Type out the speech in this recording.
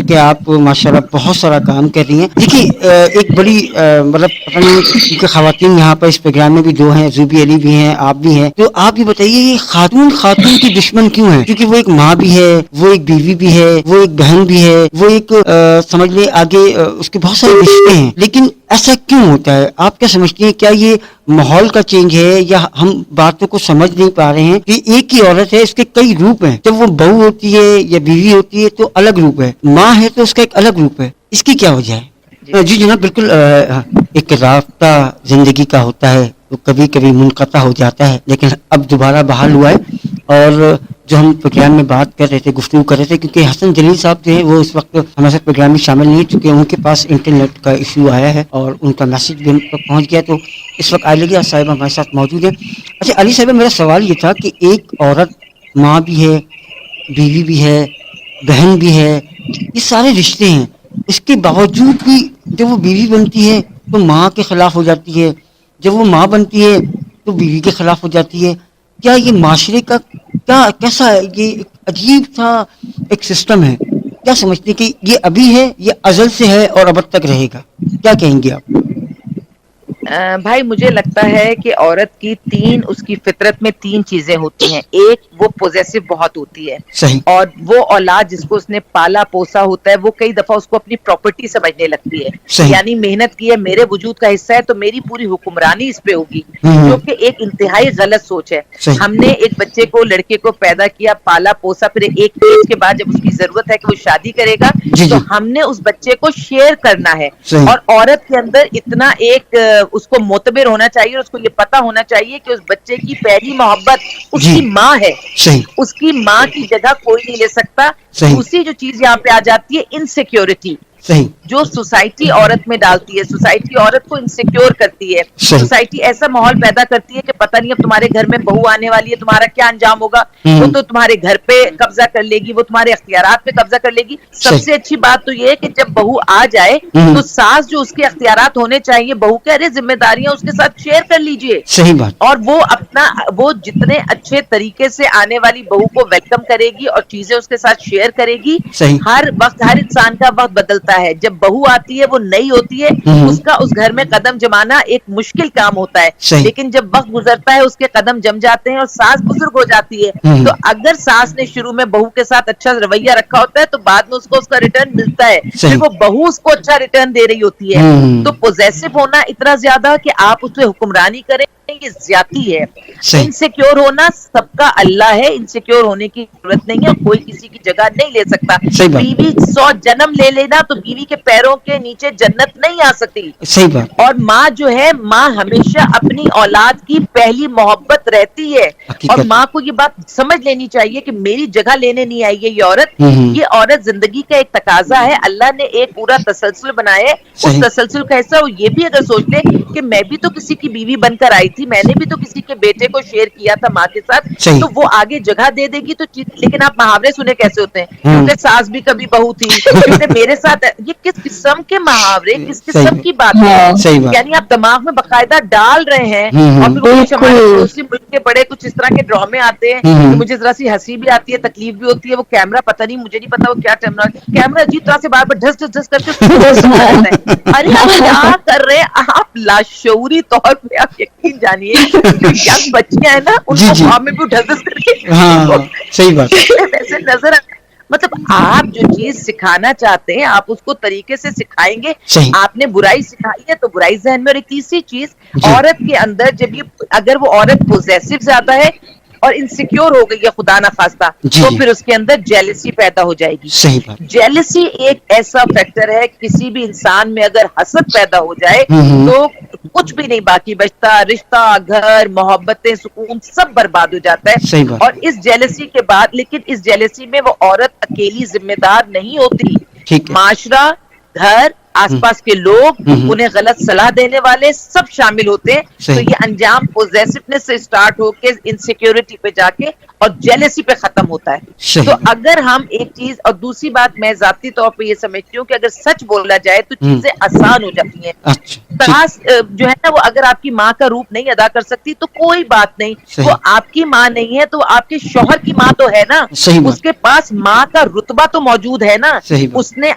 کہ آپ ماشاءاللہ بہت سارا کام کر رہی ہیں. دیکھیے ایک بڑی مطلب پتہ نہیں کیونکہ خواتین یہاں پر اس پروگرام میں بھی دو ہیں, زوبی علی بھی ہیں, آپ بھی ہیں, تو آپ یہ بتائیے یہ خاتون کی دشمن کیوں ہے؟ کیونکہ وہ ایک ماں بھی ہے, وہ ایک بیوی بھی ہے, وہ ایک بہن بھی ہے, وہ ایک سمجھ لیں آگے اس کے بہت سارے رشتے ہیں, لیکن ایسا کیوں ہوتا ہے؟ آپ کیا سمجھتی ہیں, کیا یہ ماحول کا چینج ہے یا ہم باتوں کو سمجھ نہیں پا رہے ہیں کہ ایک ہی عورت ہے, اس کے کئی روپ ہیں, جب وہ بہو ہوتی ہے یا بیوی ہوتی ہے تو الگ روپ ہے, ماں ہے تو اس کا ایک الگ روپ ہے, اس کی کیا وجہ ہے؟ جی جناب بالکل. ایک رابطہ زندگی کا ہوتا ہے تو کبھی کبھی منقطع ہو جاتا ہے, لیکن اب دوبارہ بحال ہوا ہے. اور جو ہم پروگرام میں بات کر رہے تھے, گفتگو کر رہے تھے, کیونکہ حسن جلیل صاحب جو ہے وہ اس وقت ہمارے ساتھ پروگرام میں شامل نہیں, چونکہ ان کے پاس انٹرنیٹ کا ایشو آیا ہے اور ان کا میسج بھی ہم تک پہنچ گیا, تو اس وقت علی صاحب ہمارے ساتھ موجود ہیں. اچھا علی صاحب, میرا سوال یہ تھا کہ ایک عورت ماں بھی ہے, بیوی بھی ہے, بہن بھی ہے, یہ سارے رشتے ہیں, اس کے باوجود بھی جب وہ بیوی بنتی ہے تو ماں کے خلاف ہو جاتی ہے, جب وہ ماں بنتی ہے تو بیوی کے خلاف ہو جاتی ہے. کیا یہ معاشرے کا کیسا ہے؟ یہ ایک عجیب سا ایک سسٹم ہے. کیا سمجھتے کہ یہ ابھی ہے, یہ ازل سے ہے اور ابد تک رہے گا؟ کیا کہیں گے آپ؟ بھائی مجھے لگتا ہے کہ عورت کی اس کی فطرت میں تین چیزیں ہوتی ہیں. ایک, وہ پوزیسو بہت ہوتی ہے, صحیح. اور وہ اولاد جس کو اس نے پالا پوسا ہوتا ہے وہ کئی دفعہ اس کو اپنی پراپرٹی سمجھنے لگتی ہے, صحیح. یعنی محنت کی ہے, میرے وجود کا حصہ ہے تو میری پوری حکمرانی اس پہ ہوگی, جو کہ ایک انتہائی غلط سوچ ہے. صحیح. ہم نے ایک بچے کو, لڑکے کو پیدا کیا, پالا پوسا, پھر ایک ایج کے بعد جب اس کی ضرورت ہے کہ وہ شادی کرے گا جی تو جی ہم نے اس بچے کو شیئر کرنا ہے. صحیح. اور عورت کے اندر اتنا ایک اس کو معتبر ہونا چاہیے, اور اس کو یہ پتا ہونا چاہیے کہ اس بچے کی پہلی محبت اس جی کی ماں ہے, صحیح. اس کی ماں کی جگہ کوئی نہیں لے سکتا. صحیح. دوسری جو چیز یہاں پہ آ جاتی ہے, انسیکیورٹی, صحیح. جو سوسائٹی عورت میں ڈالتی ہے. سوسائٹی عورت کو انسیکیور کرتی ہے, صحیح. سوسائٹی ایسا ماحول پیدا کرتی ہے کہ پتہ نہیں اب تمہارے گھر میں بہو آنے والی ہے, تمہارا کیا انجام ہوگا, وہ تو تمہارے گھر پہ قبضہ کر لے گی, وہ تمہارے اختیارات پہ قبضہ کر لے گی. سب صحیح. سے اچھی بات تو یہ ہے کہ جب بہو آ جائے تو ساس جو اس کے اختیارات ہونے چاہیے بہو کے, ارے ذمہ داریاں اس کے ساتھ شیئر کر لیجئے, صحیح بات. اور وہ جتنے اچھے طریقے سے آنے والی بہو کو ویلکم کرے گی اور چیزیں اس کے ساتھ شیئر کرے گی. صحیح. ہر وقت ہر انسان کا وقت بدلتا ہے, جب بہو آتی ہے وہ نئی ہوتی ہے, اس کا اس گھر میں قدم جمانا ایک مشکل کام ہوتا ہے, صحیح. لیکن جب وقت گزرتا ہے اس کے قدم جم جاتے ہیں اور ساس بزرگ ہو جاتی ہے. تو اگر ساس نے شروع میں بہو کے ساتھ اچھا رویہ رکھا ہوتا ہے تو بعد میں اس کا ریٹرن ملتا ہے, پھر صحیح. وہ بہو اس کو اچھا ریٹرن دے رہی ہوتی ہے. تو پوزیسو ہونا اتنا زیادہ کہ آپ اس پہ حکمرانی کریں, یہ زیادتی ہے. صحیح. انسیکیور ہونا سب کا اللہ ہے, انسیکیور ہونے کی ضرورت نہیں ہے, کوئی کسی کی جگہ نہیں لے سکتا. صحیح بات. بیوی 100 جنم لے لینا تو بیوی کے پیروں کے نیچے جنت نہیں آ سکتی. صحیح بات. اور ماں جو ہے, ماں ہمیشہ اپنی اولاد کی پہلی محبت رہتی ہے, اور حقیقت. ماں کو یہ بات سمجھ لینی چاہیے کہ میری جگہ لینے نہیں آئی ہے یہ عورت, یہ عورت زندگی کا ایک تقاضا ہے. اللہ نے ایک پورا تسلسل بنایا ہے, اس صحیح. تسلسل کا حصہ وہ یہ بھی اگر سوچ لے کہ میں بھی تو کسی کی بیوی بن کر آئی تھی, میں نے بھی تو کسی کے بیٹے کو شیئر کیا تھا ماں کے ساتھ, صحیح. تو وہ آگے جگہ دے دے گی. تو لیکن آپ محاورے سنے کیسے ہوتے ہیں, کیونکہ ساس بھی کبھی بہو تھی, کیونکہ میرے ساتھ, یہ کس قسم کے محاورے, کس قسم کی باتیں ہیں, صحیح بات. یعنی آپ دماغ میں باقاعدہ ڈال رہے ہیں. اور پھر کچھ ہمارے پڑوسی ملک کے بڑے کچھ اس طرح کے ڈرامے آتے ہیں کہ مجھے ذرا سی ہنسی بھی آتی ہے, تکلیف بھی ہوتی ہے. وہ کیمرہ پتہ نہیں, مجھے نہیں پتا وہ کیا کیمرہ عجیب طرح سے بار بار ڈھس ڈھس ڈھس کر کے اس کو فوکس کرتا رہتا ہے. ارے آپ کیا کر رہے ہیں, آپ لاشعوری طور پہ آپ یقین جانیے جو ینگ بچیاں ہیں نا ان کو خواب میں بھی ڈھس ڈھس کر کے ان کو صحیح بات. ویسے نظر آ, مطلب آپ جو چیز سکھانا چاہتے ہیں آپ اس کو طریقے سے سکھائیں گے. صحیح. آپ نے برائی سکھائی ہے تو برائی ذہن میں. اور ایک تیسری چیز, عورت کے اندر جب یہ, اگر وہ عورت پوزیسو زیادہ ہے اور انسیکیور ہو گئی ہے خدا نخواستہ, تو پھر اس کے اندر جیلسی پیدا ہو جائے گی. صحیح بات. جیلسی ایک ایسا فیکٹر ہے, کسی بھی انسان میں اگر حسد پیدا ہو جائے تو کچھ بھی نہیں باقی بچتا, رشتہ, گھر, محبتیں, سکون سب برباد ہو جاتا ہے. صحیح بات. اور اس جیلسی کے بعد, لیکن اس جیلسی میں وہ عورت اکیلی ذمہ دار نہیں ہوتی, ٹھیک ہے. معاشرہ, گھر, آس پاس کے لوگ، انہیں غلط صلاح دینے والے سب شامل ہوتے ہیں. تو یہ انجام پوزیسونیس سے اسٹارٹ ہو کے انسیکیورٹی پہ جا کے اور جیلسی پہ ختم ہوتا ہے. تو اگر ہم ایک چیز، اور دوسری بات میں ذاتی طور پہ یہ سمجھتی ہوں کہ اگر سچ بولا جائے تو چیزیں آسان ہو جاتی ہیں. ساس جو ہے نا وہ اگر آپ کی ماں کا روپ نہیں ادا کر سکتی تو کوئی بات نہیں، وہ آپ کی ماں نہیں ہے تو آپ کے شوہر کی ماں تو ہے نا، اس کے پاس ماں کا رتبہ تو موجود ہے نا. اس نے